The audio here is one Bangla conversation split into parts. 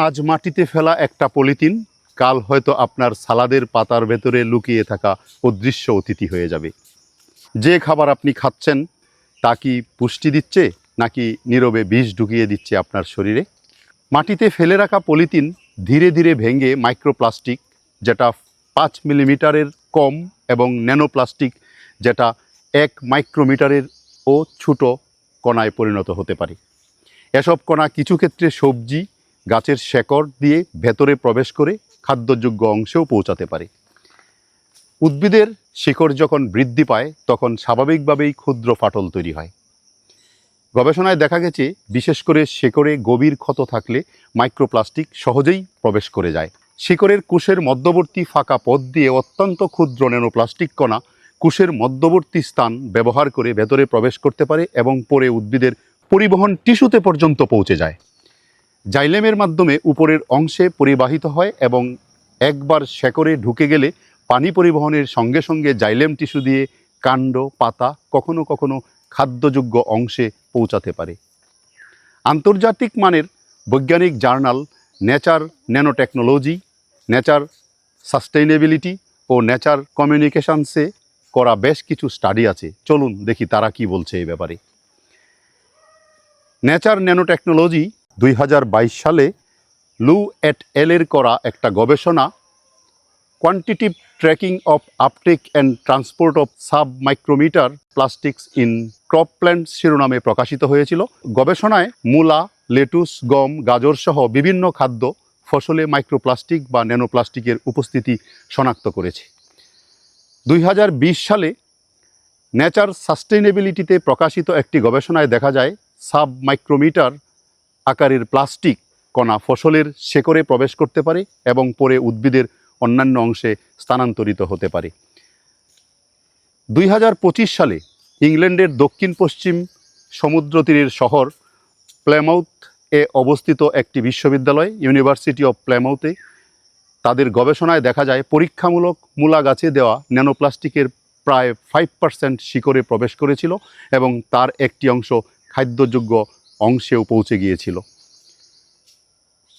আজ মাটিতে ফেলা একটা পলিথিন কাল হয়তো আপনার সালাদের পাতার ভেতরে লুকিয়ে থাকা অদৃশ্য অতিথি হয়ে যাবে। যে খাবার আপনি খাচ্ছেন তা কি পুষ্টি দিচ্ছে নাকি নীরবে বিষ ঢুকিয়ে দিচ্ছে আপনার শরীরে? মাটিতে ফেলে রাখা পলিথিন ধীরে ধীরে ভেঙে মাইক্রোপ্লাস্টিক, যেটা 5 মিলিমিটারের কম, এবং ন্যানোপ্লাস্টিক, যেটা 1 মাইক্রোমিটারের ও ছোটো কণায় পরিণত হতে পারে। এসব কণা কিছু ক্ষেত্রে সবজি, গাছের শেকড় দিয়ে ভেতরে প্রবেশ করে খাদ্যযোগ্য অংশেও পৌঁছাতে পারে। উদ্ভিদের শিকড় যখন বৃদ্ধি পায় তখন স্বাভাবিকভাবেই ক্ষুদ্র ফাটল তৈরি হয়। গবেষণায় দেখা গেছে, বিশেষ করে শিকড়ে গভীর ক্ষত থাকলে মাইক্রোপ্লাস্টিক সহজেই প্রবেশ করে যায়। শিকড়ের কোষের মধ্যবর্তী ফাঁকা পথ দিয়ে অত্যন্ত ক্ষুদ্র ন্যানোপ্লাস্টিক কণা কোষের মধ্যবর্তী স্থান ব্যবহার করে ভেতরে প্রবেশ করতে পারে এবং পরে উদ্ভিদের পরিবহন টিস্যুতে পর্যন্ত পৌঁছে যায়। জাইলেমের মাধ্যমে উপরের অংশে পরিবাহিত হয় এবং একবার শেকড়ে ঢুকে গেলে পানি পরিবহনের সঙ্গে সঙ্গে জাইলেম টিস্যু দিয়ে কাণ্ড, পাতা, কখনো কখনো খাদ্যযোগ্য অংশে পৌঁছাতে পারে। আন্তর্জাতিক মানের বৈজ্ঞানিক journal Nature nanotechnology, Nature sustainability ও নেচার কমিউনিকেশনসে করা বেশ কিছু স্টাডি আছে। চলুন দেখি তারা কি বলছে এই ব্যাপারে। নেচার ন্যানোটেকনোলজি 2022 সালে লু এট এলের করা একটা গবেষণা quantitative tracking of uptake and transport of sub micrometer plastics in crop plants শিরোনামে প্রকাশিত হয়েছিল। গবেষণায় মূলা, লেটুস, গম, গাজর সহ বিভিন্ন খাদ্য ফসলে মাইক্রোপ্লাস্টিক বা ন্যানোপ্লাস্টিকের উপস্থিতি শনাক্ত করেছে। 2020 সালে নেচার সাস্টেইনেবিলিটিতে প্রকাশিত একটি গবেষণায় দেখা যায়, সাব মাইক্রোমিটার আকারের প্লাস্টিক কণা ফসলের শেকড়ে প্রবেশ করতে পারে এবং পরে উদ্ভিদের অন্যান্য অংশে স্থানান্তরিত হতে পারে। 2025 সালে ইংল্যান্ডের দক্ষিণ পশ্চিম সমুদ্র তীরের শহর প্লাইমাউথ এ অবস্থিত একটি বিশ্ববিদ্যালয়, ইউনিভার্সিটি অফ প্লাইমাউথে, তাদের গবেষণায় দেখা যায় পরীক্ষামূলক মূলা গাছে দেওয়া ন্যানোপ্লাস্টিকের প্রায় 5% শিকড়ে প্রবেশ করেছিল এবং তার একটি অংশ খাদ্যযোগ্য অংশেও পৌঁছে গিয়েছিল।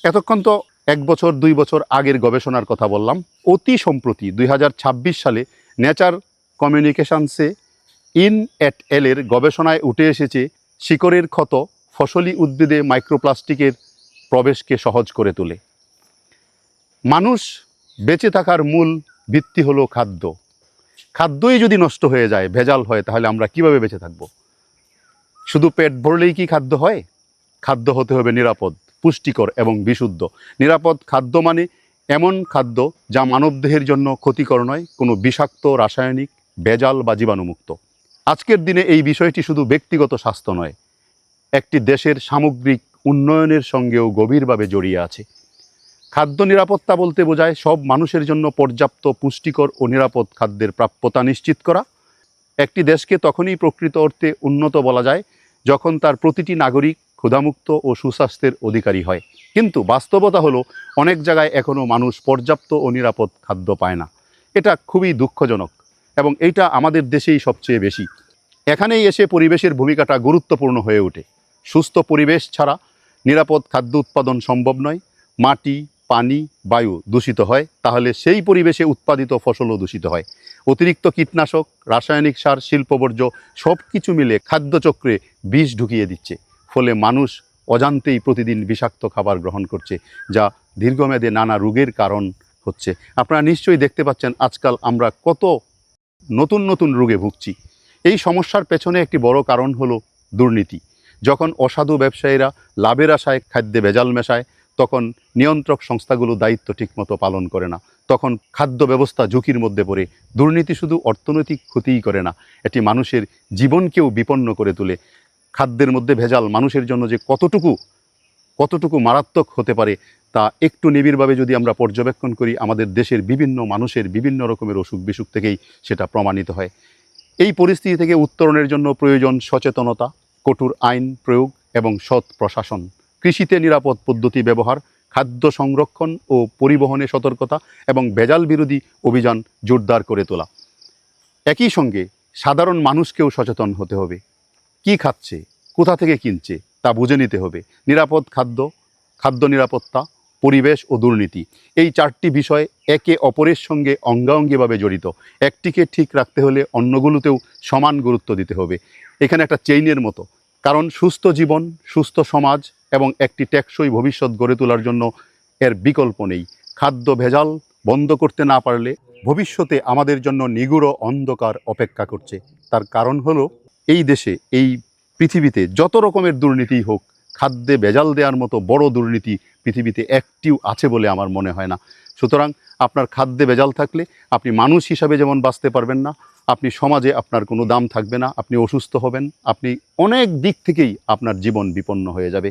এতক্ষণ তো 1 বছর 2 বছর আগের গবেষণার কথা বললাম। অতি সম্প্রতি 2026 সালে নেচার কমিউনিকেশনসে ইন এট এলের গবেষণায় উঠে এসেছে, শিকড়ের ক্ষত ফসলি উদ্ভিদে মাইক্রোপ্লাস্টিকের প্রবেশকে সহজ করে তোলে। মানুষ বেঁচে থাকার মূল ভিত্তি হলো খাদ্য। খাদ্যই যদি নষ্ট হয়ে যায়, ভেজাল হয়, তাহলে আমরা কিভাবে বেঁচে থাকব? শুধু পেট ভরলেই কি খাদ্য হয়? খাদ্য হতে হবে নিরাপদ, পুষ্টিকর এবং বিশুদ্ধ। নিরাপদ খাদ্য মানে এমন খাদ্য যা মানবদেহের জন্য ক্ষতিকর নয়, কোনো বিষাক্ত, রাসায়নিক, ভেজাল বা জীবাণুমুক্ত। আজকের দিনে এই বিষয়টি শুধু ব্যক্তিগত স্বাস্থ্য নয়, একটি দেশের সামগ্রিক উন্নয়নের সঙ্গেও গভীরভাবে জড়িয়ে আছে। খাদ্য নিরাপত্তা বলতে বোঝায় সব মানুষের জন্য পর্যাপ্ত পুষ্টিকর ও নিরাপদ খাদ্যের প্রাপ্যতা নিশ্চিত করা। একটি দেশকে তখনই প্রকৃত অর্থে উন্নত বলা যায় যখন তার প্রতিটি নাগরিক ক্ষুধামুক্ত ও সুস্বাস্থ্যের অধিকারী হয়। কিন্তু বাস্তবতা হলো, অনেক জায়গায় এখনও মানুষ পর্যাপ্ত ও নিরাপদ খাদ্য পায় না। এটা খুবই দুঃখজনক এবং এইটা আমাদের দেশেই সবচেয়ে বেশি। এখানেই এসে পরিবেশের ভূমিকাটা গুরুত্বপূর্ণ হয়ে ওঠে। সুস্থ পরিবেশ ছাড়া নিরাপদ খাদ্য উৎপাদন সম্ভব নয়। মাটি, পানি, বায়ু দূষিত হয়, তাহলে সেই পরিবেশে উৎপাদিত ফসলও দূষিত হয়। অতিরিক্ত কীটনাশক, রাসায়নিক সার, শিল্পবর্জ্য সব কিছু মিলে খাদ্যচক্রে বিষ ঢুকিয়ে দিচ্ছে। ফলে মানুষ অজান্তেই প্রতিদিন বিষাক্ত খাবার গ্রহণ করছে, যা দীর্ঘমেয়াদে নানা রোগের কারণ হচ্ছে। আপনারা নিশ্চয়ই দেখতে পাচ্ছেন আজকাল আমরা কত নতুন নতুন রোগে ভুগছি। এই সমস্যার পেছনে একটি বড় কারণ হলো দুর্নীতি। যখন অসাধু ব্যবসায়ীরা লাভের আশায় খাদ্যে ভেজাল মেশায়, তখন নিয়ন্ত্রক সংস্থাগুলো দায়িত্ব ঠিকমতো পালন করে না। তখন খাদ্য ব্যবস্থা ঝুঁকির মধ্যে পড়ে। দুর্নীতি শুধু অর্থনৈতিক ক্ষতিই করে না, এটি মানুষের জীবনকেও বিপন্ন করে তোলে। খাদ্যের মধ্যে ভেজাল মানুষের জন্য যে কতটুকু মারাত্মক হতে পারে, তা একটু নিবিড়ভাবে যদি আমরা পর্যবেক্ষণ করি, আমাদের দেশের বিভিন্ন মানুষের বিভিন্ন রকমের অসুখ বিসুখ থেকেই সেটা প্রমাণিত হয়। এই পরিস্থিতি থেকে উত্তরণের জন্য প্রয়োজন সচেতনতা, কঠোর আইন প্রয়োগ এবং সৎ প্রশাসন, কৃষিতে নিরাপদ পদ্ধতি ব্যবহার, খাদ্য সংরক্ষণ ও পরিবহনে সতর্কতা এবং ভেজাল বিরোধী অভিযান জোরদার করে তোলা। একই সঙ্গে সাধারণ মানুষকেও সচেতন হতে হবে। কি খাচ্ছে, কোথা থেকে কিনছে তা বুঝে নিতে হবে। নিরাপদ খাদ্য, খাদ্য নিরাপত্তা পরিবেশ ও দুর্নীতি, এই চারটি বিষয় একে অপরের সঙ্গে অঙ্গাঙ্গিভাবে জড়িত। একটিকে ঠিক রাখতে হলে অন্যগুলোতেও সমান গুরুত্ব দিতে হবে। এখানে একটা চেইনের মতো, কারণ সুস্থ জীবন, সুস্থ সমাজ এবং একটি টেকসই ভবিষ্যৎ গড়ে তোলার জন্য এর বিকল্প নেই। খাদ্য ভেজাল বন্ধ করতে না পারলে ভবিষ্যতে আমাদের জন্য নিগুড় অন্ধকার অপেক্ষা করছে। তার কারণ হলো, এই দেশে, এই পৃথিবীতে যত রকমের দুর্নীতি হোক, খাদ্যে ভেজাল দেওয়ার মতো বড় দুর্নীতি পৃথিবীতে একটিও আছে বলে আমার মনে হয় না। সুতরাং আপনার খাদ্যে ভেজাল থাকলে আপনি মানুষ হিসাবে যেমন বাঁচতে পারবেন না, আপনি সমাজে আপনার কোনো দাম থাকবে না, আপনি অসুস্থ হবেন, আপনি অনেক দিক থেকেই আপনার জীবন বিপন্ন হয়ে যাবে।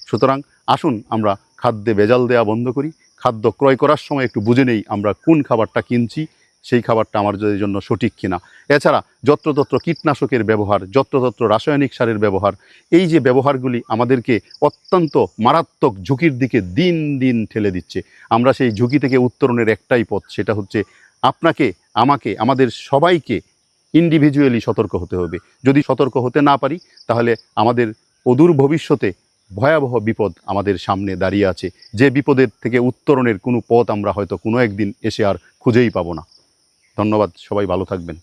সুতরাং আসুন আমরা খাদ্যে ভেজাল দেওয়া বন্ধ করি। খাদ্য ক্রয় করার সময় একটু বুঝে নেই আমরা কোন খাবারটা কিনছি, সেই খাবারটা আমাদের জন্য সঠিক কিনা। এছাড়া যত্রতত্র কীটনাশকের ব্যবহার, যত্রতত্র রাসায়নিক সারের ব্যবহার, এই যে ব্যবহারগুলি আমাদেরকে অত্যন্ত মারাত্মক ঝুঁকির দিকে দিন দিন ঠেলে দিচ্ছে। আমরা সেই ঝুঁকি থেকে উত্তরণের একটাই পথ, সেটা হচ্ছে আপনাকে, আমাকে, আমাদের সবাইকে ইন্ডিভিজুয়ালি সতর্ক হতে হবে। যদি সতর্ক হতে না পারি, তাহলে আমাদের অদূর ভবিষ্যতে ভয়াবহ বিপদ আমাদের সামনে দাঁড়িয়ে আছে, যে বিপদের থেকে উত্তরণের কোনো পথ আমরা হয়তো কোনো একদিন এসে আর খুঁজেই পাবো না। ধন্যবাদ, সবাই ভালো থাকবেন।